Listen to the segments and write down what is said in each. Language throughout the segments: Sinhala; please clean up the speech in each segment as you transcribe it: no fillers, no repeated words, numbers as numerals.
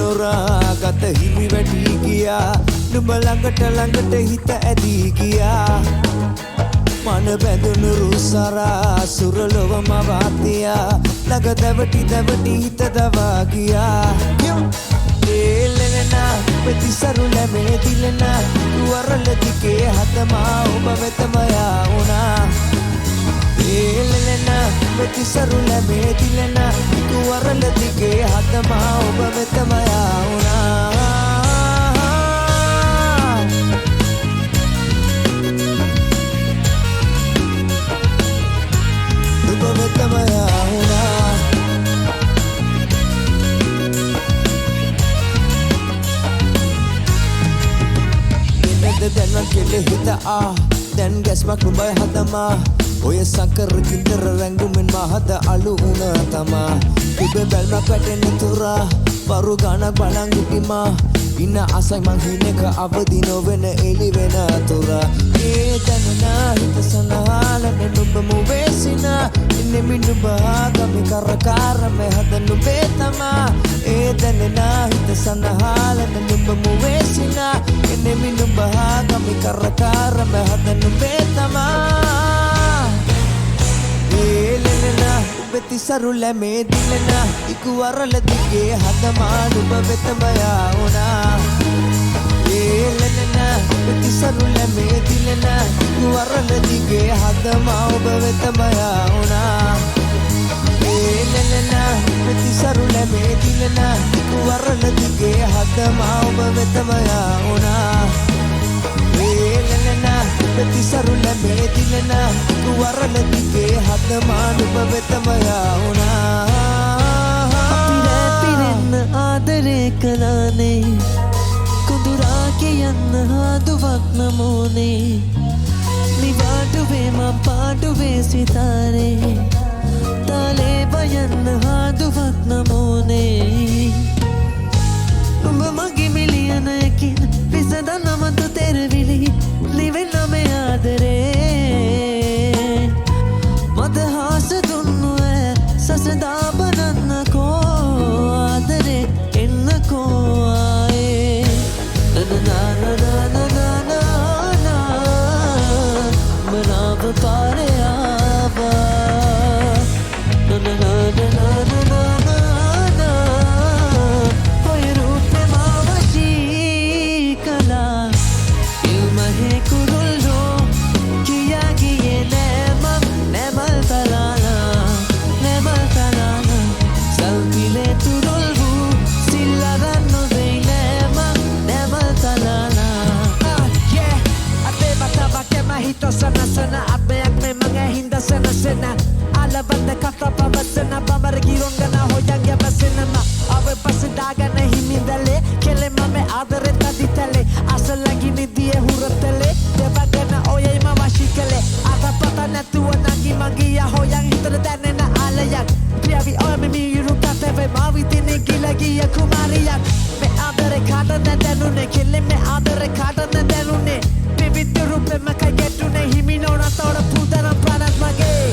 නොරා ගත හිමි වැටි ගියා නුඹ ළඟට හිත ඇදී ගියා මන බැඳුණු රුසරා සුරලොවම වාතියා ළඟ දැවටි හිත දවා ගියා ඒලෙනා ප්‍රතිසරු ලැබේ දිලනා වරල දිගේ හතමා ඔබ වෙතම යාවුණා ඒලෙනා ප්‍රතිසරු ලැබේ දිලනා වරල දිගේ හතමා ඔබ වෙතම යාවුණා ඔබ වෙතම යාවුණා දැන් කෙලෙ හිත දැන් ගැස්මක් නුඹයි හදමා ඔය සංකර කින්දර රැංගුමෙන් මහද අලු වුණ තමා ඔබ බැල්මක් වැටෙන තුරා වරු ගණක් බලන් හිටිමා ඉන්න අසයි මං හිනක අවදි නොවෙන එලි වෙන තුරා ඒ දැනනා හිත සනහලන නුඹ මුවේසිනා ඉන්නේ මිනුඹ ආගමි කරකාර මෙහද නුඹේ තමා ඒ දැනනා හිත සනහලන නුඹ මුවේසිනා ඉන්නේ මිනුඹ ආගමි කරකාර මෙහද නුඹේ තමා ඒලෙනා ප්‍රතිසරු ලැබේ දිලනා ඉක්වරල දිගේ හදමා නුඹ වෙතම යාවුණා ඒලෙනා ප්‍රතිසරු ලැබේ දිලනා ඉක්වරල දිගේ හදමා ඔබ වෙතම යාවුණා ඒලෙනා ප්‍රතිසරු ලැබේ දිලනා ඉක්වරල දිගේ හදමා ඔබ වෙතම යාවුණා ඒලෙනා ප්‍රතිසරු ලැබේ දිලනා වරල දිගේ හදමා නුඹ වෙතම යාවුණා පිරෙන්න ආදරේ කළානේ කුඳුරා කියන්න හදුවක් නමෝනේ නිවාඩුවේ මං පාඩුවේ සිතාරේ තාලේ බයන්න හදුවක් නමෝනේ උඹ මගේ මිලියනයකින් විසඳන්න මතු තෙරවිලි ලිවෙන්න මේ ආදරේ මද හාස දුන්නු සසදා බනන්නකෝ ආදරේ එන්නකෝ ආයේ නනනනනනනනනන මනාව පාරේ ආවා නනනනනනනනන ඔය රූපේ මාව වශී කළා ඉල්මහේ කුරුල්ලෝ කියා ගියේ නැමල් තලාලා සල්පිලේ තුරුල්වු සිල්ලරන් නොවෙයි නැමල් තලාලා අපේ බතබකෙම හිතෝ සනසන අපයක් මේ මගේ හින්ද සනසන අලබන්ද කතා පවසන බඹර ගිරොංගන හොයන්ගේ බසනම අව පසදාගන හිමිදලේ කෙලෙ මම ආදරෙ තදිතලේ අසලගි නිදියේ හුරතලේ දෙවගන ඔයයි මම වශිකලේ අතපත නැතුව නගි මගිය හොයන් හිතට දැනෙන ආලයක් ප්‍රියවි ඔය මෙමි යුරුතතේ මාවිතිනේ ගිලගිය කුමාරියක් මේ ආදරේ කාටද දැනුනේ කෙලෙ මේ ආදරේ කාටද දැනුනේ විවිධ රූපෙම කගෙටුනේ හිමි නොන තොර පුදන ප්‍රාණත් මගේ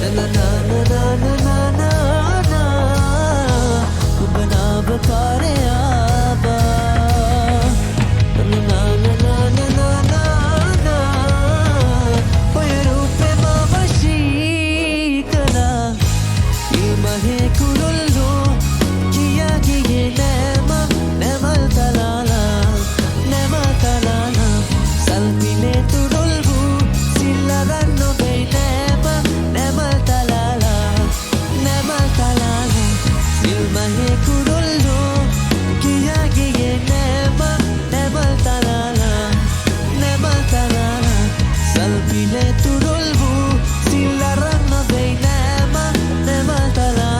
නනනනනනනනන ඔබ නාව පාරේ ආවා නනනනනනනනන ඔය රූපෙම වශී කළා ඉල්මහේ කුරුල්ලෝ කියා ගියේ නැමල් තලාලා සල්පිලේ තුරුල්වු සිල්ලරන් නොවෙයි නැමල් තලාලා සිල්මහේ කුරුල්ලෝ කියා ගියේ නැමල් තලාලා සල්පිලේ තුරුල්වු සිල්ලරන් නොවෙයි නැමල් තලාලා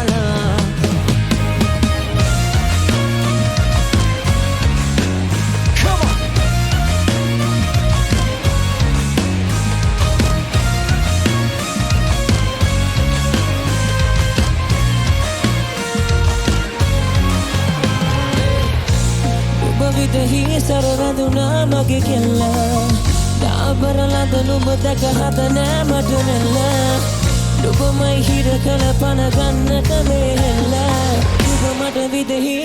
විදහි සරරදුනා මගේ කෙල්ලා දාබරලද නුඹ දැක හත නෑ මට නෙල්ලා නුඹමයි හිර කළ පන ගන්නට වේහෙල්ලා නුඹ මට විදහි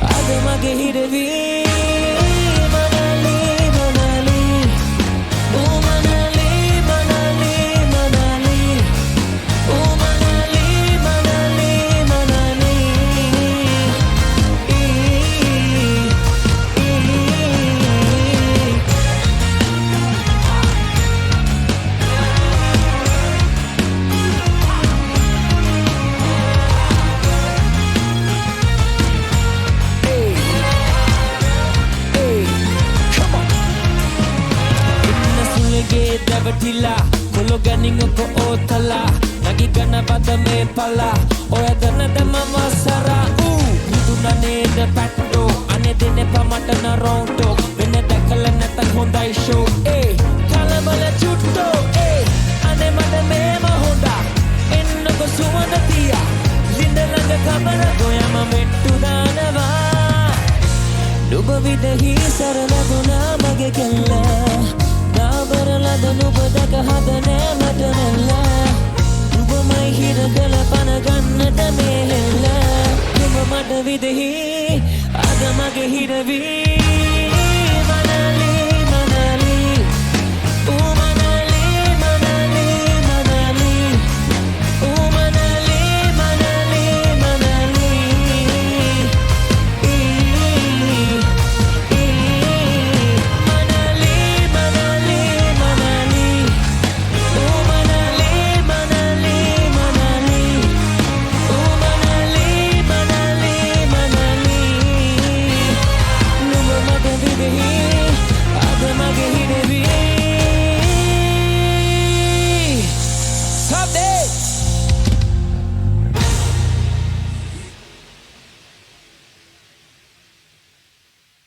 අද Tila Kolo ganing ko otala Nagi gana bada me pala Oya dana de mama sara Nidu na ne de patdo Ane dine pamata na ronto Vene dakala natan hondai show Kala bala chutto Ane mada me ma honda Enno ko suwanda tiya Linda langa kamara goyama mettu danava Nuba vidahi sarala guna mage kella Nabaralada nuba daka hadane matanella Nuba mai hira gala pana ganna da mehella Nuba mada vidahi